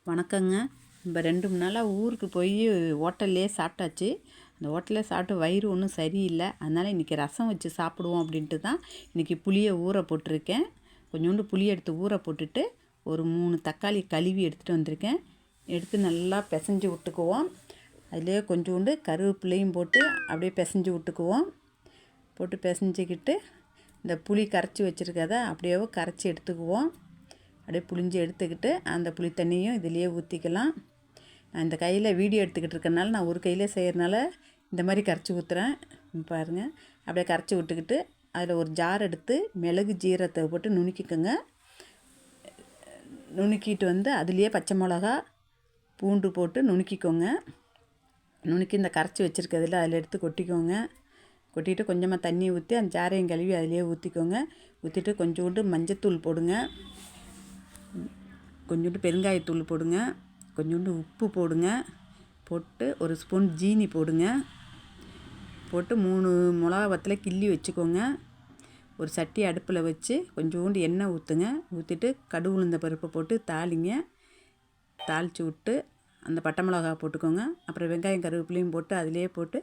வணக்கங்க. இப்போ 2 3 நாளாக ஊருக்கு போய் ஹோட்டல்லே சாப்பிட்டாச்சு. அந்த ஹோட்டல்லே சாப்பிட்டு வயிறு ஒன்றும் சரியில்லை. அதனால் இன்றைக்கி ரசம் வச்சு சாப்பிடுவோம் அப்படின்ட்டு தான் இன்றைக்கி புளியை ஊற போட்டிருக்கேன். கொஞ்சோண்டு புளி எடுத்து ஊற போட்டுட்டு ஒரு 3 தக்காளி கழுவி எடுத்துகிட்டு வந்திருக்கேன். எடுத்து நல்லா பிசைஞ்சு விட்டுக்குவோம். அதிலே கொஞ்சோண்டு கருவேப்பிலையும் போட்டு அப்படியே பிசைஞ்சு விட்டுக்குவோம். போட்டு பிசைஞ்சிக்கிட்டு இந்த புளி கரைச்சி வச்சுருக்கத அப்படியே கரைச்சி எடுத்துக்குவோம். அப்படியே புளிஞ்சு எடுத்துக்கிட்டு அந்த புளி தண்ணியும் இதிலையே ஊற்றிக்கலாம். நான் இந்த கையில் வீடியோ எடுத்துக்கிட்டு இருக்கனால நான் ஒரு கையில் செய்கிறனால இந்த மாதிரி கரைச்சி ஊற்றுறேன். பாருங்கள், அப்படியே கரைச்சி விட்டுக்கிட்டு அதில் ஒரு ஜார் எடுத்து மிளகு ஜீரகத்தை போட்டு நுணுக்கிக்கோங்க. நுணுக்கிட்டு அதுலேயே பச்சை மிளகா பூண்டு போட்டு நுணுக்கிக்கோங்க. நுணுக்கி இந்த கரைச்சி வச்சுருக்கிறதுல அதில் எடுத்து கொட்டிக்கோங்க. கொட்டிட்டு கொஞ்சமாக தண்ணி ஊற்றி அந்த ஜாரையும் கழுவி அதிலே ஊற்றிக்கோங்க. ஊற்றிட்டு கொஞ்சோண்டு மஞ்சத்தூள் போடுங்க, கொஞ்சோண்டு பெருங்காயத்தூள் போடுங்க, கொஞ்சோண்டு உப்பு போடுங்க, போட்டு ஒரு ஸ்பூன் ஜீனி போடுங்க. போட்டு 3 மிளகா வத்தலை கிள்ளி வச்சுக்கோங்க. ஒரு சட்டி அடுப்பில் வச்சு கொஞ்சோண்டு எண்ணெய் ஊற்றுங்க. ஊற்றிட்டு கடுகு உளுந்த பருப்பை போட்டு தாளிங்க. தாளித்து விட்டு அந்த பட்டை மிளகா போட்டுக்கோங்க. அப்புறம் வெங்காயம் கருவேப்பிலையும் போட்டு அதிலே போட்டு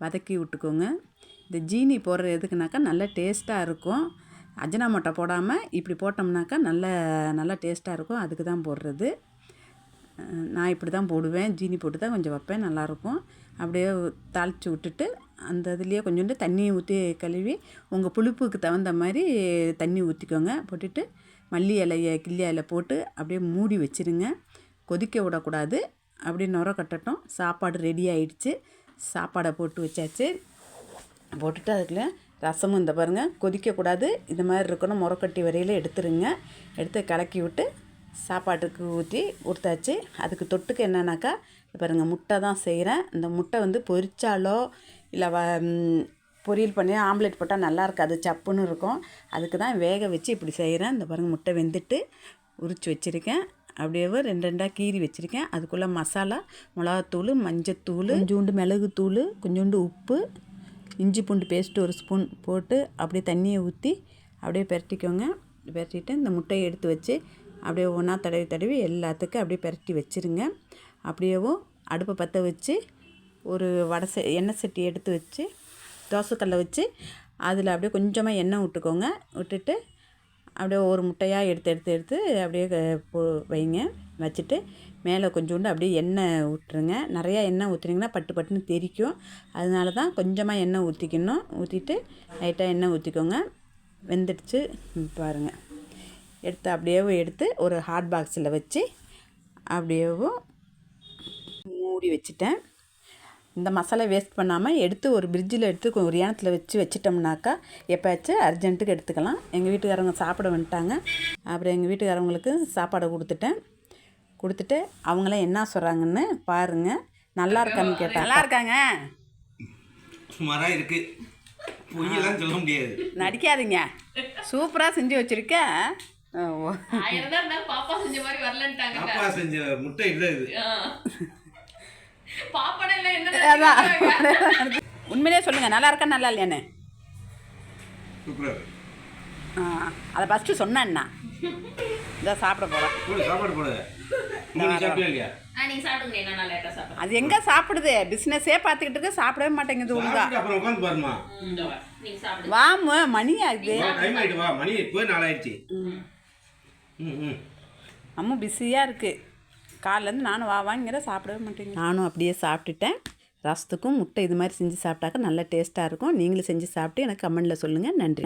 வதக்கி விட்டுக்கோங்க. இந்த ஜீனி போடுற எதுக்குனாக்கா நல்லா டேஸ்ட்டாக இருக்கும். அஜினாமோட்டோ போடாமல் இப்படி போட்டோம்னாக்கா நல்லா டேஸ்ட்டாக இருக்கும். அதுக்கு தான் போடுறது. நான் இப்படி தான் போடுவேன். ஜீனி போட்டு தான் கொஞ்சம் வைப்பேன், நல்லாயிருக்கும். அப்படியே தாளித்து விட்டுட்டு அந்த இதுலேயே கொஞ்சோண்டு தண்ணியை ஊற்றி கழுவி உங்கள் புளிப்புக்கு தகுந்த மாதிரி தண்ணி ஊற்றிக்கோங்க. போட்டுட்டு மல்லி இலையை கிள்ளி இலை போட்டு அப்படியே மூடி வச்சுருங்க. கொதிக்க விடக்கூடாது. அப்படியே நுர கட்டட்டும். சாப்பாடு ரெடி ஆகிடுச்சு. சாப்பாடை போட்டு வச்சாச்சு. போட்டுட்டு அதுக்குள்ளே ரசமும் இந்த பாருங்கள், கொதிக்கக்கூடாது, இது மாதிரி இருக்கணும். முறக்கட்டி வரையில் எடுத்துருங்க. எடுத்து கலக்கி விட்டு சாப்பாட்டுக்கு ஊற்றி கொடுத்தாச்சு. அதுக்கு தொட்டுக்கு என்னன்னாக்கா பாருங்கள், முட்டை தான் செய்கிறேன். இந்த முட்டை பொரிச்சாலோ இல்லை பொரியல் பண்ணி ஆம்லேட் போட்டால் நல்லா இருக்காது, சப்புன்னு இருக்கும். அதுக்கு தான் வேக வச்சு இப்படி செய்கிறேன். இந்த பாருங்கள், முட்டை வெந்துட்டு உரித்து வச்சுருக்கேன். அப்படியே 2 கீறி வச்சுருக்கேன். அதுக்குள்ளே மசாலா மிளகாத்தூள், மஞ்சத்தூள், கொஞ்சோண்டு மிளகுத்தூள், கொஞ்சோண்டு உப்பு, இஞ்சி பூண்டு பேஸ்ட்டு ஒரு ஸ்பூன் போட்டு அப்படியே தண்ணியை ஊற்றி அப்படியே பெரட்டிக்கோங்க. பெரட்டிட்டு இந்த முட்டையை எடுத்து வச்சு அப்படியே ஒன்றா தடவி எல்லாத்துக்கும் அப்படியே பெரட்டி வச்சுருங்க. அப்படியேவும் அடுப்பை பற்ற வச்சு ஒரு எண்ணெய் சட்டி எடுத்து வச்சு தோசைக்கல்லை வச்சு அதில் அப்படியே கொஞ்சமாக எண்ணெய் விட்டுக்கோங்க. விட்டுட்டு அப்படியே ஒரு முட்டையாக எடுத்து அப்படியே வைங்க. வச்சுட்டு மேலே கொஞ்சோண்டு அப்படியே எண்ணெய் ஊற்றுருங்க. நிறையா எண்ணெய் ஊற்றுனீங்கன்னா பட்டுன்னு தெரிக்கும். அதனால தான் கொஞ்சமாக எண்ணெய் ஊற்றிக்கணும். ஊற்றிட்டு லைட்டாக எண்ணெய் ஊற்றிக்கோங்க. வெந்துடுச்சு பாருங்கள். எடுத்து ஒரு ஹாட் பாக்ஸில் வச்சு அப்படியே மூடி வச்சுட்டேன். இந்த மசாலா வேஸ்ட் பண்ணாமல் எடுத்து ஒரு ஃப்ரிட்ஜில் எடுத்து ஒரு ஏனத்தில் வச்சிட்டோம்னாக்கா எப்போயாச்சும் அர்ஜென்ட்டுக்கு எடுத்துக்கலாம். எங்கள் வீட்டுக்காரங்க சாப்பிட வந்துட்டாங்க. அப்புறம் எங்கள் வீட்டுக்காரவங்களுக்கு சாப்பாடை கொடுத்துட்டு அவங்களாம் என்ன சொல்கிறாங்கன்னு பாருங்கள். நல்லா இருக்கான்னு கேட்டாங்க. நல்லா இருக்காங்க, சுமாராக இருக்குது, பொய்யெல்லாம் சொல்ல முடியாது. நடிக்காதீங்க, சூப்பராக செஞ்சு வச்சுருக்க. பாப்பா செஞ்ச மாதிரி வரலன்ட்டாங்க. பாப்பா செஞ்ச முட்டை இல்லை இது. உண்மையிலே சொல்லுங்கள், நல்லா இருக்கா நல்லா இல்லையானே? அதை ஃபஸ்ட்டு சொன்னேன்னா இதான் சாப்பிட போகிறேன். சாப்பாடு போடு. அது எங்கே சாப்பிடுது? பிஸ்னஸே பார்த்துக்கிட்டு இருக்கு, சாப்பிடவே மாட்டேங்குது ஒழுங்கா. வாமு மணி ஆகுது, மணி போய் 4 ஆயிடுச்சு. அம்மா பிஸியாக இருக்குது. காலையிலேருந்து நானும் வாங்கிற சாப்பிடவே மாட்டேங்க. நானும் அப்படியே சாப்பிட்டுட்டேன். ரசத்துக்கும் முட்டை இது மாதிரி செஞ்சு சாப்பிட்டாக்கா நல்லா டேஸ்ட்டாக இருக்கும். நீங்களும் செஞ்சு சாப்பிட்டு எனக்கு கமெண்டில் சொல்லுங்கள். நன்றி.